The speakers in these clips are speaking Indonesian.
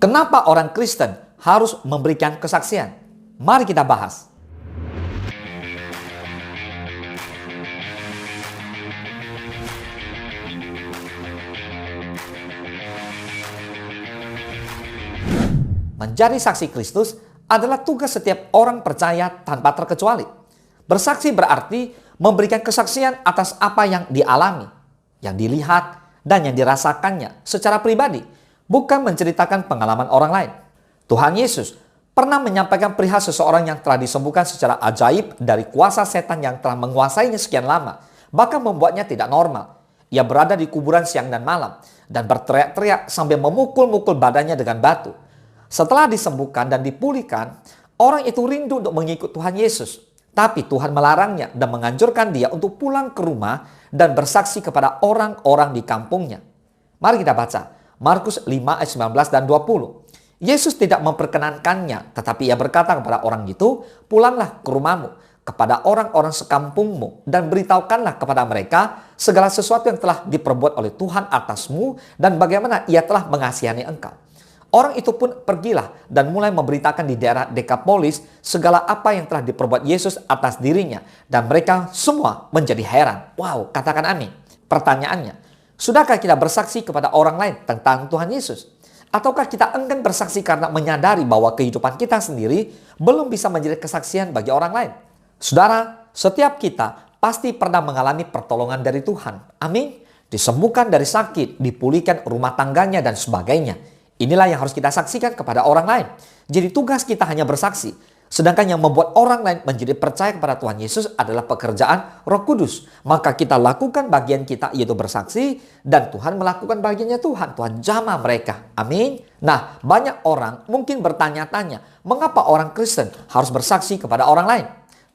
Kenapa orang Kristen harus memberikan kesaksian? Mari kita bahas. Menjadi saksi Kristus adalah tugas setiap orang percaya tanpa terkecuali. Bersaksi berarti memberikan kesaksian atas apa yang dialami, yang dilihat, dan yang dirasakannya secara pribadi, bukan menceritakan pengalaman orang lain. Tuhan Yesus pernah menyampaikan perihal seseorang yang telah disembuhkan secara ajaib dari kuasa setan yang telah menguasainya sekian lama, bahkan membuatnya tidak normal. Ia berada di kuburan siang dan malam, dan berteriak-teriak sambil memukul-mukul badannya dengan batu. Setelah disembuhkan dan dipulihkan, orang itu rindu untuk mengikut Tuhan Yesus. Tapi Tuhan melarangnya dan menganjurkan dia untuk pulang ke rumah dan bersaksi kepada orang-orang di kampungnya. Mari kita baca Markus 5 ayat 19 dan 20. Yesus tidak memperkenankannya, tetapi ia berkata kepada orang itu, "Pulanglah ke rumahmu, kepada orang-orang sekampungmu, dan beritahukanlah kepada mereka segala sesuatu yang telah diperbuat oleh Tuhan atasmu dan bagaimana ia telah mengasihani engkau." Orang itu pun pergilah dan mulai memberitakan di daerah Dekapolis segala apa yang telah diperbuat Yesus atas dirinya. Dan mereka semua menjadi heran. Wow, katakan amin. Pertanyaannya, sudahkah kita bersaksi kepada orang lain tentang Tuhan Yesus? Ataukah kita enggan bersaksi karena menyadari bahwa kehidupan kita sendiri belum bisa menjadi kesaksian bagi orang lain? Saudara, setiap kita pasti pernah mengalami pertolongan dari Tuhan. Amin. Disembuhkan dari sakit, dipulihkan rumah tangganya dan sebagainya. Inilah yang harus kita saksikan kepada orang lain. Jadi tugas kita hanya bersaksi. Sedangkan yang membuat orang lain menjadi percaya kepada Tuhan Yesus adalah pekerjaan Roh Kudus. Maka kita lakukan bagian kita, yaitu bersaksi. Dan Tuhan melakukan bagiannya Tuhan. Tuhan jamah mereka. Amin. Nah, banyak orang mungkin bertanya-tanya, mengapa orang Kristen harus bersaksi kepada orang lain?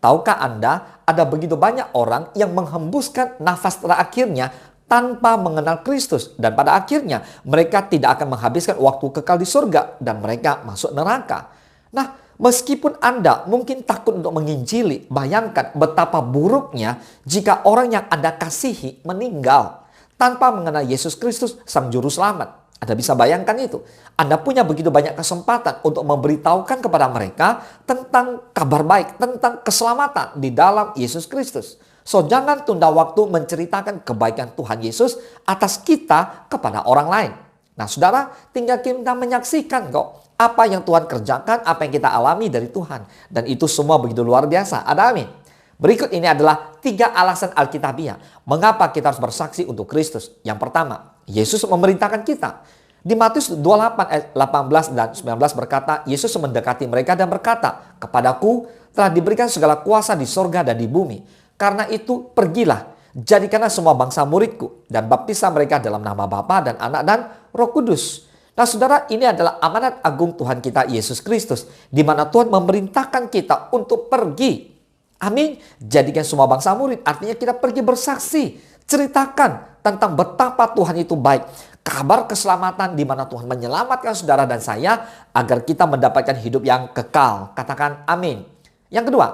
Tahukah Anda, ada begitu banyak orang yang menghembuskan nafas terakhirnya tanpa mengenal Kristus, dan pada akhirnya mereka tidak akan menghabiskan waktu kekal di surga dan mereka masuk neraka. Nah, meskipun Anda mungkin takut untuk menginjili, bayangkan betapa buruknya jika orang yang Anda kasihi meninggal tanpa mengenal Yesus Kristus, Sang Juru Selamat. Anda bisa bayangkan itu. Anda punya begitu banyak kesempatan untuk memberitahukan kepada mereka tentang kabar baik, tentang keselamatan di dalam Yesus Kristus. So, jangan tunda waktu menceritakan kebaikan Tuhan Yesus atas kita kepada orang lain. Nah, saudara, tinggal kita menyaksikan kok apa yang Tuhan kerjakan, apa yang kita alami dari Tuhan. Dan itu semua begitu luar biasa. Ada amin. Berikut ini adalah 3 alasan Alkitabiah mengapa kita harus bersaksi untuk Kristus. Yang pertama, Yesus memerintahkan kita. Di Matius 28 ayat 18 dan 19 berkata, Yesus mendekati mereka dan berkata, "Kepadaku telah diberikan segala kuasa di sorga dan di bumi. Karena itu pergilah, jadikanlah semua bangsa muridku, dan baptislah mereka dalam nama Bapa dan Anak dan Roh Kudus." Nah, saudara, ini adalah amanat agung Tuhan kita Yesus Kristus, di mana Tuhan memerintahkan kita untuk pergi. Amin. Jadikan semua bangsa murid, artinya kita pergi bersaksi, ceritakan tentang betapa Tuhan itu baik. Kabar keselamatan di mana Tuhan menyelamatkan saudara dan saya agar kita mendapatkan hidup yang kekal. Katakan amin. Yang kedua,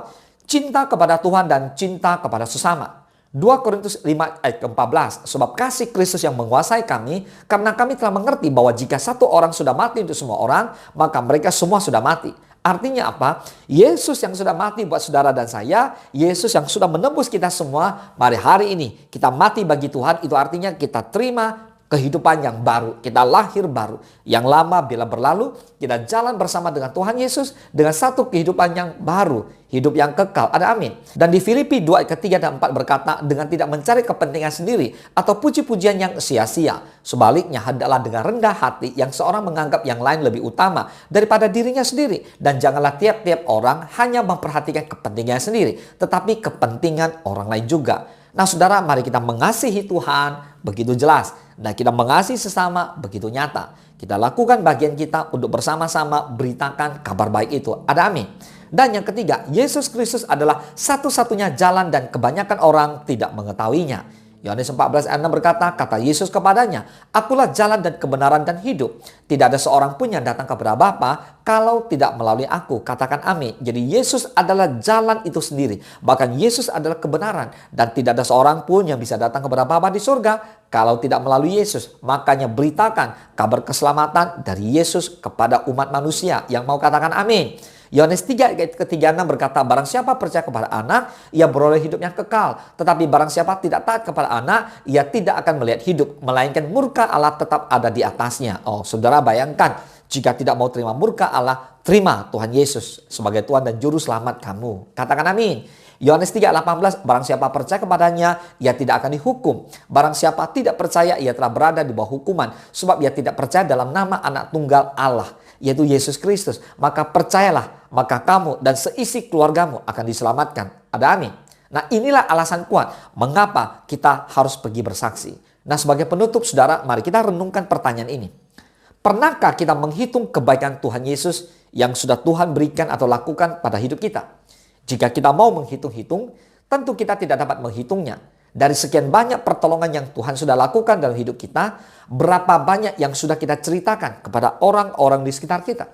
cinta kepada Tuhan dan cinta kepada sesama. 2 Korintus 5 ayat ke-14. Sebab kasih Kristus yang menguasai kami, karena kami telah mengerti bahwa jika satu orang sudah mati untuk semua orang, maka mereka semua sudah mati. Artinya apa? Yesus yang sudah mati buat saudara dan saya, Yesus yang sudah menebus kita semua, mari hari ini kita mati bagi Tuhan, itu artinya kita terima kehidupan yang baru, kita lahir baru. Yang lama bila berlalu, kita jalan bersama dengan Tuhan Yesus dengan satu kehidupan yang baru, hidup yang kekal. Ada amin. Dan di Filipi 2 ayat ke-3 dan 4 berkata, dengan tidak mencari kepentingan sendiri atau puji-pujian yang sia-sia. Sebaliknya, hendaklah dengan rendah hati yang seorang menganggap yang lain lebih utama daripada dirinya sendiri. Dan janganlah tiap-tiap orang hanya memperhatikan kepentingan sendiri, tetapi kepentingan orang lain juga. Nah, saudara, mari kita mengasihi Tuhan begitu jelas. Dan kita mengasihi sesama begitu nyata. Kita lakukan bagian kita untuk bersama-sama beritakan kabar baik itu. Ada amin. Dan yang ketiga, Yesus Kristus adalah satu-satunya jalan dan kebanyakan orang tidak mengetahuinya. Yohanes 14 ayat 6 berkata, kata Yesus kepadanya, akulah jalan dan kebenaran dan hidup. Tidak ada seorang pun yang datang kepada Bapa kalau tidak melalui aku. Katakan amin. Jadi Yesus adalah jalan itu sendiri. Bahkan Yesus adalah kebenaran. Dan tidak ada seorang pun yang bisa datang kepada Bapa di surga kalau tidak melalui Yesus. Makanya beritakan kabar keselamatan dari Yesus kepada umat manusia yang mau katakan amin. Yohanes 3 ayat ke-36 berkata, barang siapa percaya kepada anak, ia beroleh hidup yang kekal. Tetapi barang siapa tidak taat kepada anak, ia tidak akan melihat hidup, melainkan murka Allah tetap ada di atasnya. Oh, saudara bayangkan, jika tidak mau terima murka Allah, terima Tuhan Yesus sebagai Tuhan dan Juru Selamat kamu. Katakan amin. Yohanes 3:18, barang siapa percaya kepadanya, ia tidak akan dihukum. Barang siapa tidak percaya, ia telah berada di bawah hukuman, sebab ia tidak percaya dalam nama anak tunggal Allah, yaitu Yesus Kristus. Maka percayalah, maka kamu dan seisi keluargamu akan diselamatkan. Ada amin. Nah, inilah alasan kuat mengapa kita harus pergi bersaksi. Nah, sebagai penutup saudara, mari kita renungkan pertanyaan ini. Pernahkah kita menghitung kebaikan Tuhan Yesus yang sudah Tuhan berikan atau lakukan pada hidup kita? Jika kita mau menghitung-hitung, tentu kita tidak dapat menghitungnya. Dari sekian banyak pertolongan yang Tuhan sudah lakukan dalam hidup kita, berapa banyak yang sudah kita ceritakan kepada orang-orang di sekitar kita.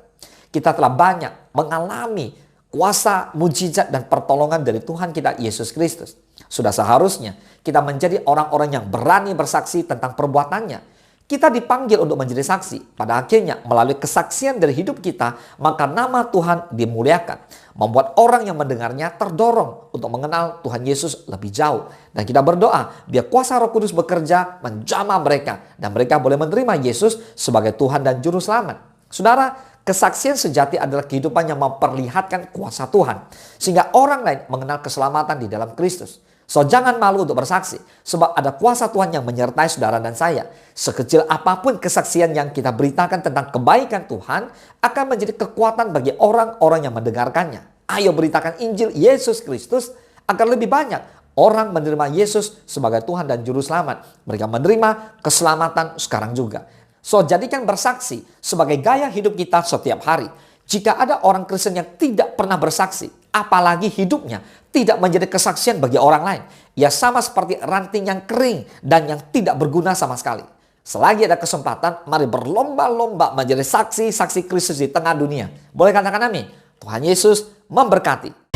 Kita telah banyak mengalami kuasa, mujizat, dan pertolongan dari Tuhan kita Yesus Kristus. Sudah seharusnya kita menjadi orang-orang yang berani bersaksi tentang perbuatannya. Kita dipanggil untuk menjadi saksi. Pada akhirnya melalui kesaksian dari hidup kita, maka nama Tuhan dimuliakan. Membuat orang yang mendengarnya terdorong untuk mengenal Tuhan Yesus lebih jauh. Dan kita berdoa biar kuasa Roh Kudus bekerja menjamah mereka. Dan mereka boleh menerima Yesus sebagai Tuhan dan Juru Selamat. Saudara, kesaksian sejati adalah kehidupan yang memperlihatkan kuasa Tuhan. Sehingga orang lain mengenal keselamatan di dalam Kristus. So, jangan malu untuk bersaksi, sebab ada kuasa Tuhan yang menyertai saudara dan saya. Sekecil apapun kesaksian yang kita beritakan tentang kebaikan Tuhan akan menjadi kekuatan bagi orang-orang yang mendengarkannya. Ayo beritakan Injil Yesus Kristus agar lebih banyak orang menerima Yesus sebagai Tuhan dan Juru Selamat. Mereka menerima keselamatan sekarang juga. So, jadikan bersaksi sebagai gaya hidup kita setiap hari. Jika ada orang Kristen yang tidak pernah bersaksi, apalagi hidupnya tidak menjadi kesaksian bagi orang lain, ia sama seperti ranting yang kering dan yang tidak berguna sama sekali. Selagi ada kesempatan, mari berlomba-lomba menjadi saksi-saksi Kristus di tengah dunia. Boleh katakan amin. Tuhan Yesus memberkati.